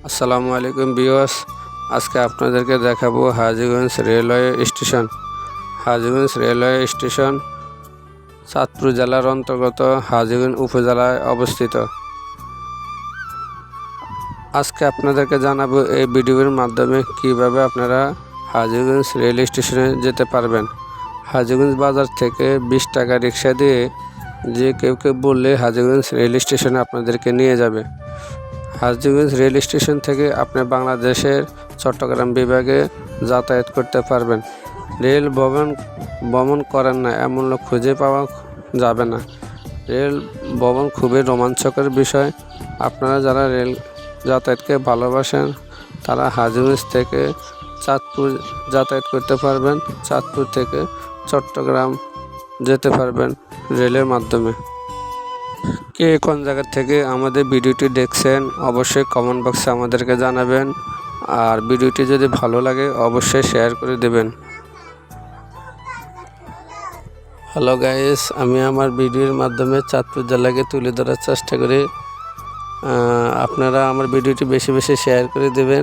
আসসালামু আলাইকুম ভিউয়ার্স, আজকে আপনাদেরকে দেখাবো Hajiganj railway station. Hajiganj railway station Chandpur জেলার অন্তর্গত হাজীগঞ্জ উপজেলায় অবস্থিত। আজকে আপনাদেরকে জানাবো এই ভিডিওর মাধ্যমে কিভাবে আপনারা হাজীগঞ্জ রেল স্টেশনে যেতে পারবেন। হাজীগঞ্জ বাজার থেকে 20 টাকা রিক্সা দিয়ে যে কেউ বললে হাজীগঞ্জ রেল স্টেশনে আপনাদেরকে নিয়ে যাবে। হাজীগঞ্জ রেল স্টেশন থেকে আপনি বাংলাদেশের চট্টগ্রাম বিভাগে যাতায়াত করতে পারবেন। রেল ভ্রমণ করেন না এমন লোক খুঁজে পাওয়া যাবে না। রেল ভ্রমণ খুবই রোমাঞ্চকর বিষয়। আপনারা যারা রেল যাতায়াতকে ভালোবাসেন তারা হাজীগঞ্জ থেকে চাঁদপুর যাতায়াত করতে পারবেন। চাঁদপুর থেকে চট্টগ্রাম যেতে পারবেন রেলের মাধ্যমে। কে কোন জায়গা থেকে আমাদের ভিডিওটি দেখছেন অবশ্যই কমেন্ট বক্সে আমাদেরকে জানাবেন। আর ভিডিওটি যদি ভালো লাগে অবশ্যই শেয়ার করে দেবেন। হ্যালো গাইস, আমি আমার ভিডিওর মাধ্যমে চাঁদপুর জেলাকে তুলে ধরার চেষ্টা করি। আপনারা আমার ভিডিওটি বেশি বেশি শেয়ার করে দেবেন।